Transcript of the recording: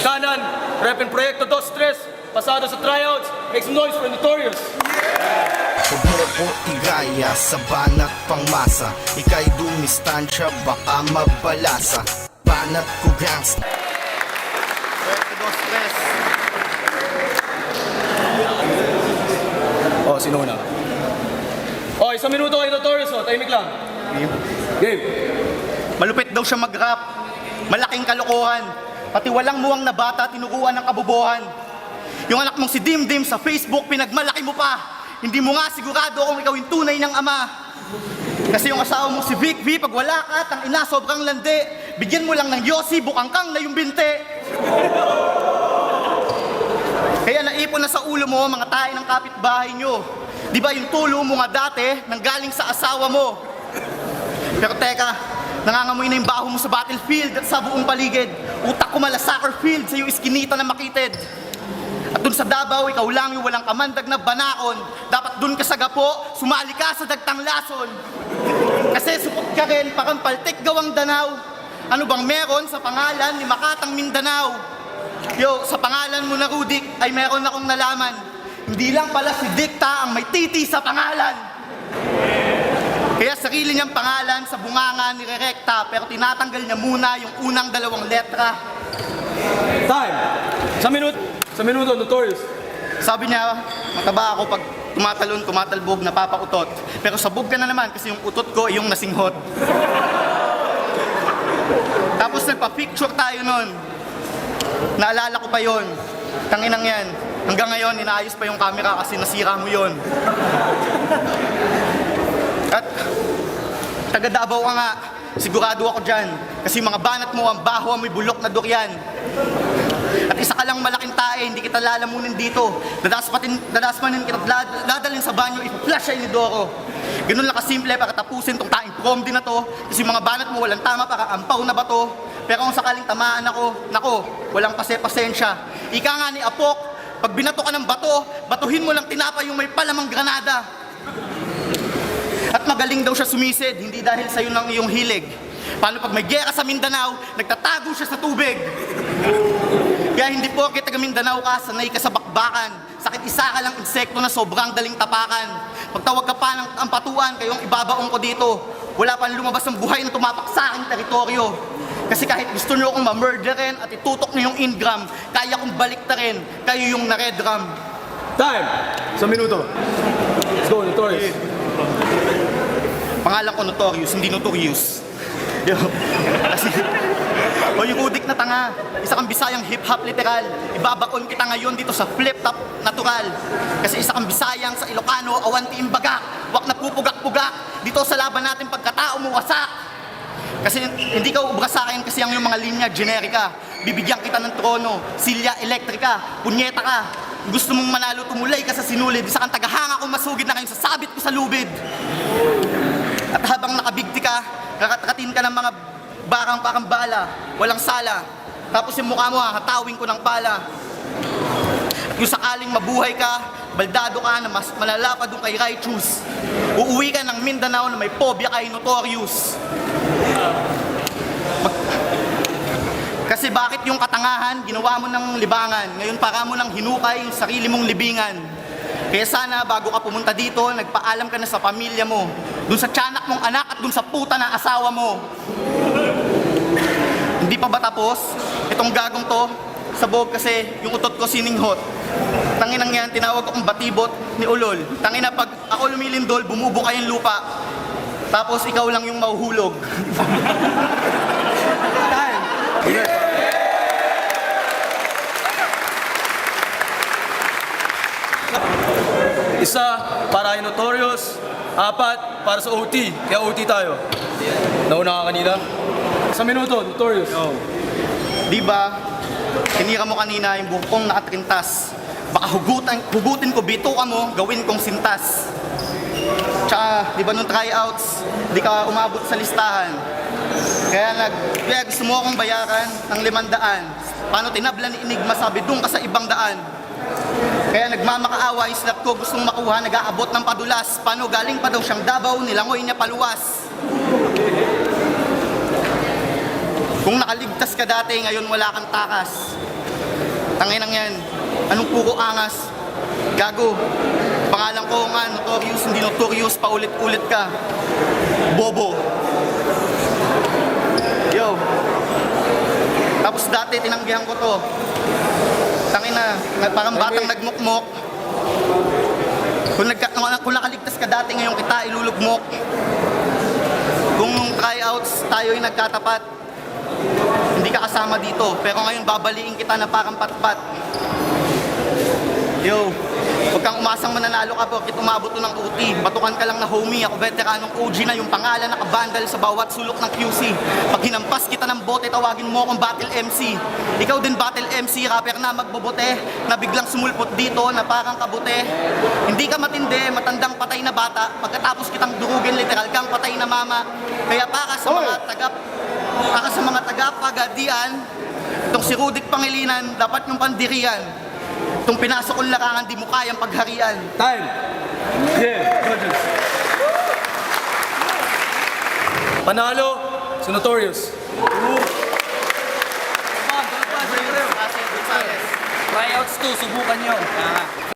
Kanan, Rep and Proyekto 23, pasado sa tryouts, make some noise for Notorious. Bobo igaya sa banat pangmasa, ika'y dumistansya baka mabalasa. Banat ko gangs. Oh, sino na? Oh, 1 minuto kayo Notorious, oh. Tahimik lang. Game. Malupit daw siya mag-rap, malaking kalokohan, pati walang muwang na bata tinuruan ng kabobohan. Yung anak mong si Dimdim sa Facebook pinagmalaki mo pa, hindi mo nga sigurado kung ikaw yung tunay ng ama. Kasi yung asawa mong si Vic V, pag wala ka, tang ina sobrang landi, bigyan mo lang ng Yossi, bukangkang na yung binte. Kaya naipon na sa ulo mo mga tayo ng kapitbahay nyo. Di ba yung tulo mo nga dati nanggaling sa asawa mo? Pero teka, nangangamoy na yung baho mo sa battlefield at sa buong paligid. Utak ko mala soccer field sa yung iskinita na makitid. At dun sa Davao, ikaw lang yung walang kamandag na banakon. Dapat dun ka sa Gapo, sumali ka sa dagtang lason. Kasi supot ka rin, parang paltik gawang danaw. Ano bang meron sa pangalan ni Makatang Mindanao? Yo, sa pangalan mo na Rudik ay meron akong nalaman. Hindi lang pala si Dikta ang may titi sa pangalan. Kaya sarili niyang pangalan sa bunganga nirerekta, pero tinatanggal niya muna yung unang 2 letra. Time. Sa minuto, Notorious. Sabi niya, mataba ako pag tumatalon, tumatalbog, napapautot. Pero sabog ka na naman kasi yung utot ko ay yung nasinghot. Tapos nagpa-picture tayo nun. Naalala ko pa yon. Tanginang yan. Hanggang ngayon, inaayos pa yung camera kasi nasira mo yon. At taga Davao ka nga, sigurado ako dyan. Kasi mga banat mo, ang baho, may bulok na durian. At isa ka lang malaking tae, hindi kita lalamunin dito. Dadaspanin kita, dadalhin sa banyo, ipa-flash ay ni Doro. Ganun lang kasimple para tapusin tong taing prom din na to. Kasi mga banat mo walang tama para ampaw na ba to. Pero kung sakaling tamaan ako, nako, walang pasensya. Ika nga ni Apok, pag binato ka ng bato, batuhin mo lang tinapa yung may palamang granada. At magaling daw siya sumisid, hindi dahil sa'yo lang iyong hilig. Paano pag may gera sa Mindanao, nagtatago siya sa tubig? Kaya hindi po kita taga Mindanao ka, sanay ka sa bakbakan. Sakit isa ka lang insekto na sobrang daling tapakan. Pagtawag ka pa ng ampatuan, kayong ibabaong ko dito. Wala pang lumabas ng buhay na tumapak sa aking teritoryo. Kasi kahit gusto nyo akong ma-murderin at itutok nyo yung ingram, kaya kong baliktarin, kayo yung na-redram. Time. Sa minuto. Let's go, Notorious. Pangalan ko Notorious, hindi Notorious. Yo, kasi, o yung udik na tanga, isa kang Bisayang hip-hop literal. Ibabaon kita ngayon dito sa flip-top natural. Kasi isa kang Bisayang sa Ilocano, awanti imbagak. Wak na pupugak-pugak, dito sa laban natin pagkatao mo wasak. Kasi hindi ka ubra sa akin kasi ang yung mga linya generika. Bibigyan kita ng trono, silya elektrika, punyeta ka. Gusto mong manalo, tumulay ka sa sinulid. Isa kang tagahanga kung masugid na kayong sasabit ko sa lubid. At habang nakabigti ka, kakatakatin ka ng mga barang bala, walang sala. Tapos yung mukha mo, hatawin ko ng pala. At kung sakaling mabuhay ka, baldado ka na mas malala pa doon kay Righteous. Uuwi ka ng Mindanao na may phobia kay Notorious. Kasi bakit yung katangahan, ginawa mo ng libangan, ngayon para mo nang hinukay yung sarili mong libingan. Kaya sana bago ka pumunta dito, nagpaalam ka na sa pamilya mo, dun sa tiyanak mong anak at dun sa puta na asawa mo. Hindi pa ba tapos? Itong gagong to, sabog kasi yung utot ko sininghot. Tanginang yan, tinawag akong batibot ni Ulol. Tangina, pag ako lumilindol, bumubuka yung lupa. Tapos ikaw lang yung mahuhulog. Time. Isa para kay Notorious, 4 para sa OT. Kaya OT tayo. Nauna ka kanina. Sa minuto, Notorious. Diba, tinira mo kanina yung buhok kong nakatrintas. Baka hugutin ko, bituka mo, gawin kong sintas. Tsaka, di ba nung tryouts, di ka umabot sa listahan. Kaya gusto mo akong bayaran ng 500. Paano tinabla ni Enigma, sabi doon ka sa ibang daan. Kaya nagmamakaawa yung slap ko, gustong makuha, nag-aabot ng padulas. Paano galing pa daw siyang Davao, nilangoy niya paluwas. Kung nakaligtas ka dati, ngayon wala kang takas. Tanginang yan. Anong puro angas? Gago. Pangalan ko nga, notorious, hindi notorious, paulit-ulit ka. Bobo. Yo. Tapos dati, tinanggihan ko to. Tangina, parang batang nagmukmok. Kung nakaligtas ka dati, ngayon kita ilulugmok. Kung tryouts, tayo'y nagkatapat. Hindi ka kasama dito, pero ngayon babaliin kita na parang patpat. Yo, huwag kang umasang mananalo ka porque umabot to ng OT. Batukan ka lang na homie, ako veteranong OG na yung pangalan nakabandal sa bawat sulok ng QC. Pag hinampas kita ng bote, tawagin mo akong Battle MC. Ikaw din Battle MC, rapper na magbobote, na biglang sumulpot dito na parang kabute. Hindi ka matindi, matandang patay na bata. Pagkatapos kitang durugin, literal kang patay na mama. Kaya para sa mga taga-pagadian, itong si Rudik Pangilinan, dapat yung pandirian. Itong pinasok kong larangan, di mo kayang pagharian. Time! Yeah, judges. Panalo, si Notorious. Tryouts 2, subukan nyo.